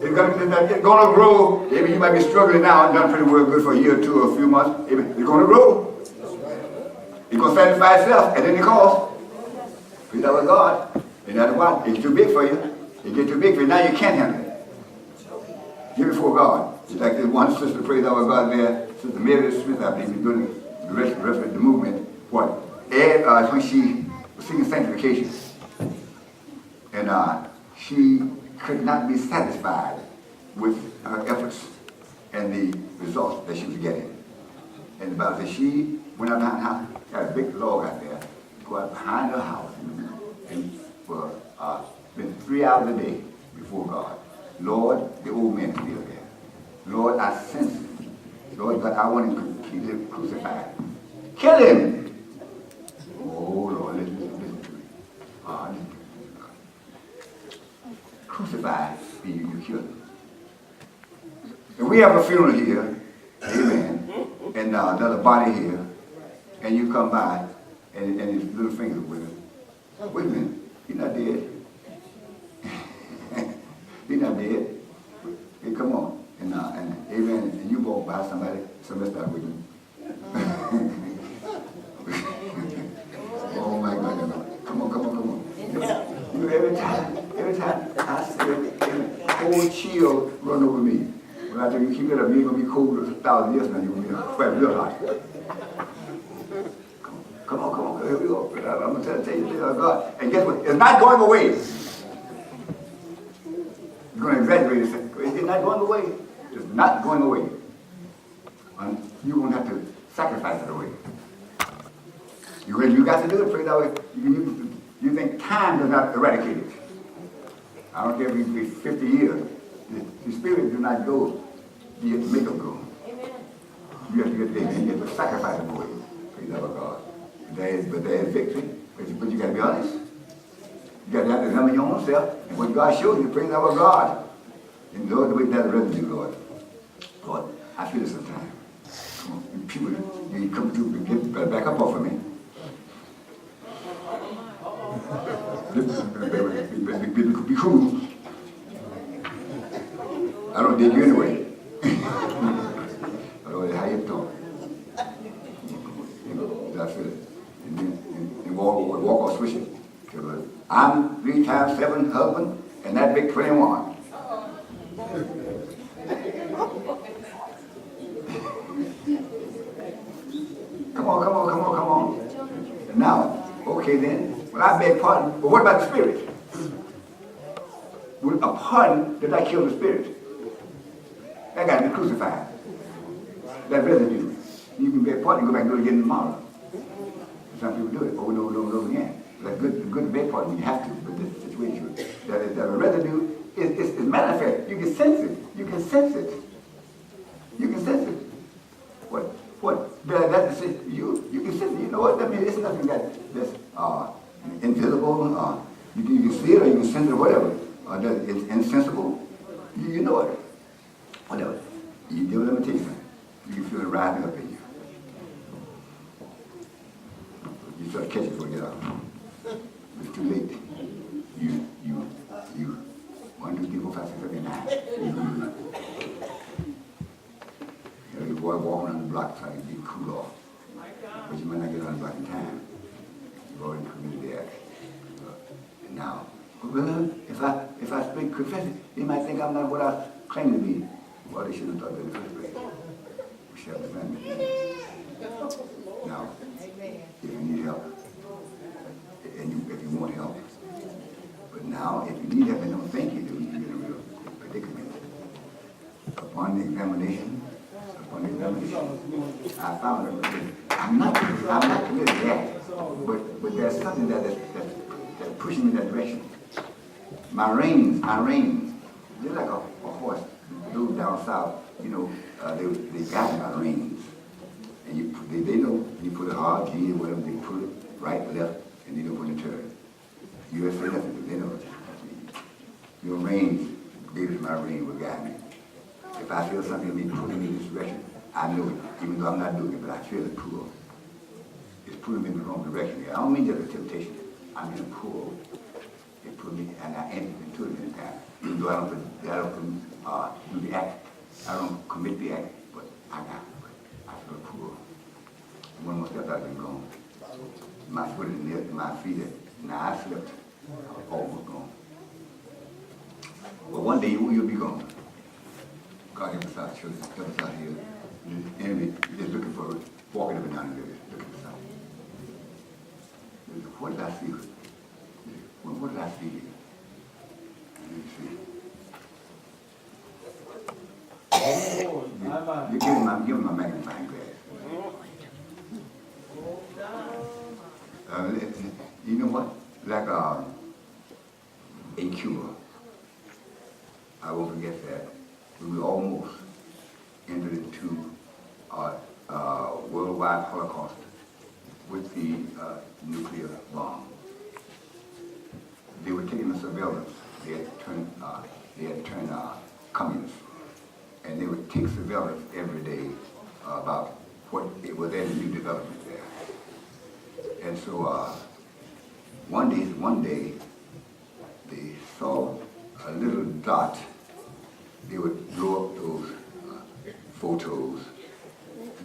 It's going to grow. Maybe you might be struggling now and done pretty well good for a year or two or a few months. It's going to grow. It's going to satisfy itself at any cost. Praise our God. And that's why it's too big for you. It gets too big for you. Now you can't handle it. Give it before God. It's like this one sister, praise our God there, Sister Mary Smith, I believe, doing the rest of the movement. What? When she was singing sanctification. And she could not be satisfied with her efforts and the results that she was getting. And the Bible says she went out behind the house, got a big log out there, go out behind her house, and for been 3 hours a day before God. Lord, the old man is still there. Lord, I sense it. Lord, but I want him completely crucified. Kill him! Oh, Lord, listen to me. Listen to me. Crucified, you kill him. And we have a funeral here, amen, and another body here, and you come by, and his little finger with him. Wait a minute, he's not dead. He's not dead. Hey, come on. And amen, and you walk by somebody start with you. Oh my God, come on. You every time I see a cold chill run over me. When I tell you keep it up, you ain't gonna be cold for 1,000 years now, you're gonna be quite real hot. Come on, here we go. I'm gonna tell you, God. And guess what? It's not going away. You're gonna exaggerate it. It's not going away. It's not going away. You're gonna have to sacrifice it away. You got to do it, praise that way. You think time does not eradicate it. I don't care if it be 50 years. The spirit do not go. You have to make them go. Amen. You have to sacrifice them away. Praise the Lord God. But there is victory. But you got to be honest. You got to have to examine your own self. And what God shows you, praise the Lord God. And Lord, the way that residue, Lord. Lord, I feel it sometimes. Come on, people, you come to back up off of me. Be cool. I don't dig you anyway. I don't know how you talk. That's it. And walk or switch it. I'm 3 times 7 husband, and that big 21. Come on. Now, okay then. Well, I beg pardon, but what about the spirit? With a pardon, did I kill the spirit? That got to be crucified. That residue. You can beg pardon and go back and do it again tomorrow. Some people do it over and over again. That's good to beg pardon, you have to, but this situation, that a residue is manifest. You can sense it. You can sense it. What? That's it. You can sense it. You know what? That means it's nothing that's invisible. You can see it or you can sense it or whatever. That it's insensible. You know it. Whatever. Let me tell you something. You can feel it rising up in you. You try to catch it before you get out. It's too late. You 1, 2, 3, 4, 5, 6, 7, 8, 9. You boy walking on the block trying to get cool off. But you might not get on the block in time. You've already committed the act. And now, well, if I speak confession, they might think I'm not what I claim to be. Well, they should have thought that in the first place. We should have defended it. Now, if you need help, and if you want help, but now, if you need help and don't think you do, you're in a real predicament. Upon the examination, I found it. I'm not committed to that, but there's something that's pushing me in that direction. My reins, they're like a horse. Those down south, they guide my reins. And they know you put a hard G or whatever, they put it right, left, and they know when to turn. USA doesn't, they know what that means. Your reins, my rein will guide me. If I feel something be pulling me in this direction, I know it, even though I'm not doing it, but I feel it pull. It's pulling me in the wrong direction. I don't mean just a temptation. I mean a pull. It put me, and I entered into it many times. Even though I don't do the act. I don't commit the act, but I got it. I feel a pull. One more step I've been gone. My foot is near to my feet, and I slipped. I was almost gone. But one day you'll be gone. God help us out, children. Help us out here. The enemy is looking for it, walking up and down here, looking for something. What did I see? What did I see here? Let me see. You're giving my magnifying glass. You know what? Like in Cuba, I won't forget that. We almost entered into a worldwide Holocaust with the nuclear bomb. They were taking the surveillance. They had turned communist, and they would take surveillance every day about what it was there, the new development there. And so one day they saw a little dot. They would blow up those photos.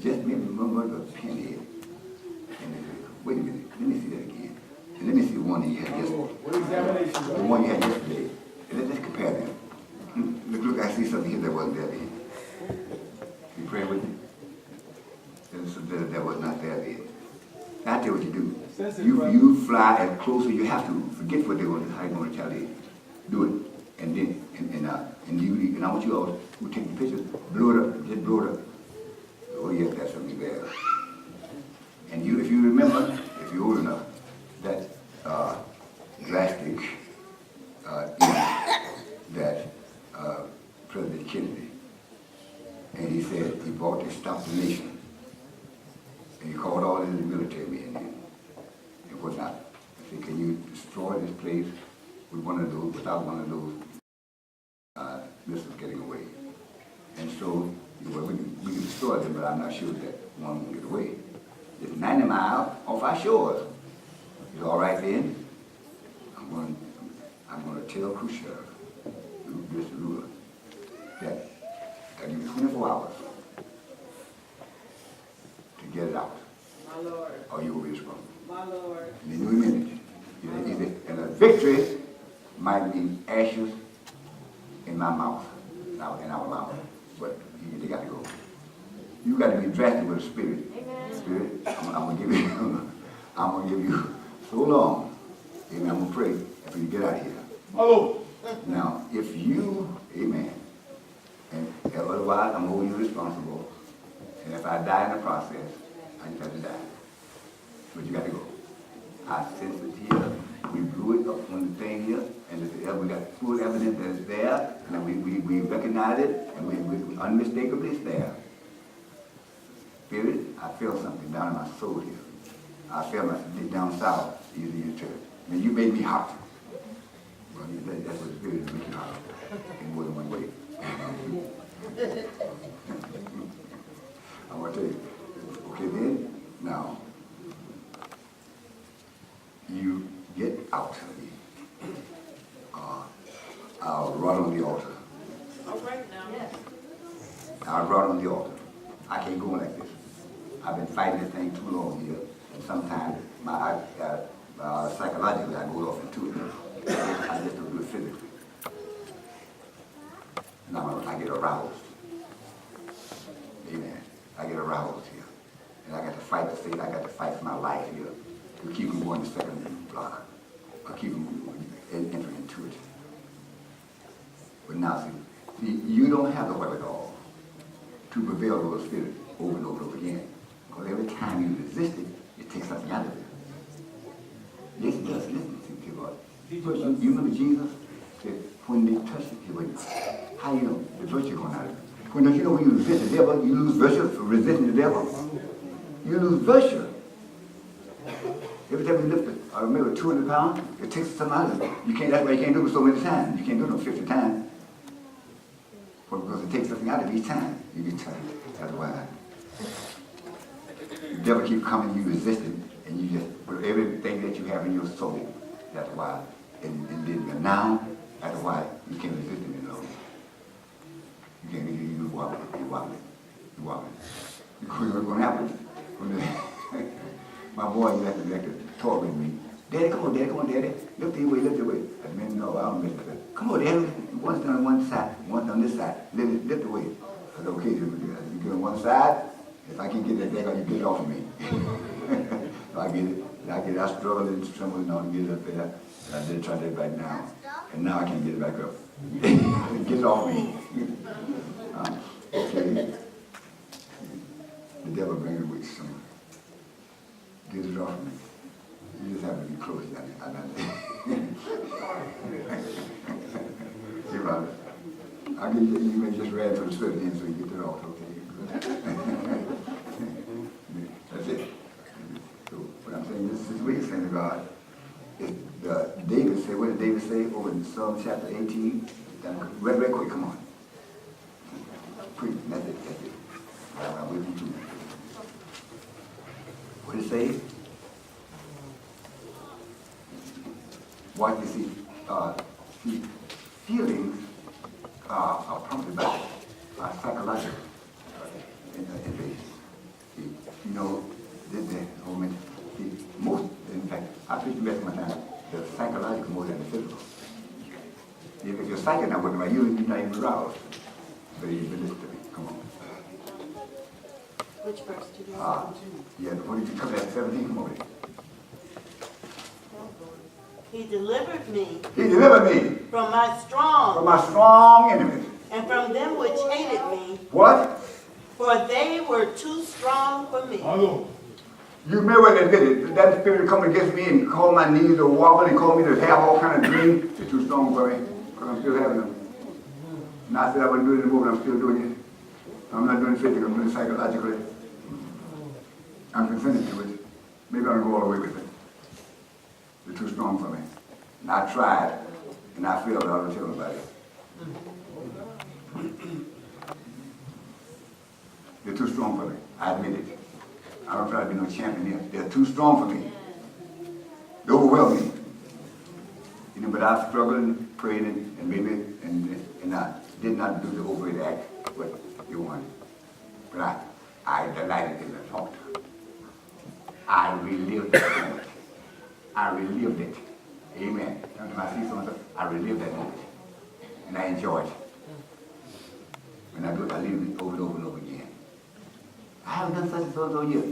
Just maybe remember the pinhead. And they said, wait a minute, let me see that again. And let me see the one you had yesterday. What examination? The one you had yesterday. And let's compare them. Look, I see something here that wasn't there then. You pray with me? That was not there then. I tell you what you do. You fly as close as you have to. Forget what they're going to, how you're going to retaliate. Do it. And then, and I want you all who take the pictures, blow it up, just blow it up. Oh yes, that's something there. And if you remember, if you're old enough, that drastic that President Kennedy, and he said he bought to stop the nation. And he called all of the military men in and whatnot. I said, can you destroy this place with one of those, without one of those missiles getting away? And so, well, we can destroy them, but I'm not sure that one won't get away. It's 90 miles off our shores. It's all right then. I'm going to tell Khrushchev, this ruler, that I give you 24 hours to get it out. My Lord. Or you will be responsible. My Lord. And they knew he meant it. And a victory might mean ashes in my mouth, in our mouth. But they got to go. You got to be drafted with a spirit. Amen. Spirit, I'm gonna give you. I'm gonna give you so long. Amen. I'm gonna pray after you get out of here. Hello. Now, if you, amen, and otherwise I'm holding you responsible. And if I die in the process, I just have to die. But you got to go. I sense it here. We blew it up on the thing here, and we got full evidence that it's there, and we recognize it, and we unmistakably it's there. Spirit, I feel something down in my soul here. I feel myself down south, either your church. And you made me hot. Well, that's what the Spirit is making hot in more than one way. I want to tell you. Okay then, now, you get out of me. I'll run on the altar. All right now. Yes. I'll run on the altar. I can't go like this. I've been fighting this thing too long here, and sometimes psychologically I go off into it. I just don't do it physically. Now I get aroused. Amen. I get aroused here. And I got to fight the state. I got to fight for my life here to keep them going the second block. Or keep them entering into it. But now see, you don't have the wherewithal to prevail over the spirit over and over and over again. Because every time you resist it, it takes something out of it. Yes, it does. Listen to God. But you remember Jesus said, when they touched it, he went, how you know the virtue going out of it? When don't you know when you resist the devil, you lose virtue for resisting the devil? You lose virtue. Every time you lift it, I remember 200 pounds, it takes something out of it. That's why you can't do it so many times. You can't do it no 50 times. Because it takes something out of each time. You get tired. That's why. The devil keep coming, you resist it, and you just, with everything that you have in your soul, that's why. And then now, that's why you can't resist it any longer. You can't, you wobbling. You know what's going to happen? My boy, he like to talk with me. Daddy, come on, Daddy. Lift your way. I mean, no, I don't lift it. Come on, Daddy. One's on one side, one's on this side. Lift the weight. I said, okay, you get on one side. If I can get that back, you get it off of me. So I get it. I struggle and tremble and get it up there. And I did try that back now. And now I can't get it back up. Get it off me. Okay. The devil brings it with some. Get it off me. You just have to be close down. See, Robert, I'll give you, you may just read from the script in so you get it off, okay? That's it. So what I'm saying, this is what he's saying to God. David said, what did David say over in Psalm chapter 18? Read quick, come on. Quick, that's it. I'm with you too. What did it say? What you see, feelings are prompted by psychological invasion. You know, most, in fact, I preach the rest of my time, the psychological more than the physical. If your psyche not working right, you're not even aroused. But you listen to me, come on. Which verse do you Yeah, what did you come at 17? Come on. He delivered me He delivered me from my strong enemies. and from them which hated me, What? for they were too strong for me. Hello. You may well admit it. That spirit come against me and call my knees to wobble and call me to have all kind of dreams. It's too strong for me because I'm still having them. And I said I wouldn't do it anymore, but I'm still doing it. I'm not doing it physically, I'm doing it psychologically. I'm consenting to it. Maybe I'll go all the way with it. They're too strong for me. And I tried, and I failed, but I don't tell nobody. They're too strong for me. I admit it. I don't try to be no champion here. They're too strong for me. They overwhelm me. You know, but I struggled and prayed and maybe and I did not do the overt act what you wanted. But I delighted in the thought. I relived that moment. I relived it. Amen. Every time I see something, I relive that moment. And I enjoy it. When I do it, I live it over and over and over again. I haven't done such and so yet.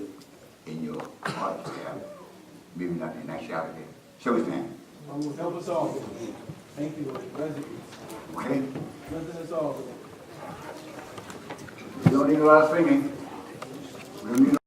In your heart, you have. Maybe not in actuality. Shall we stand? Help us all. Thank you, Lord. Residue. Okay? Nothing is all. We don't need a lot of singing. We don't need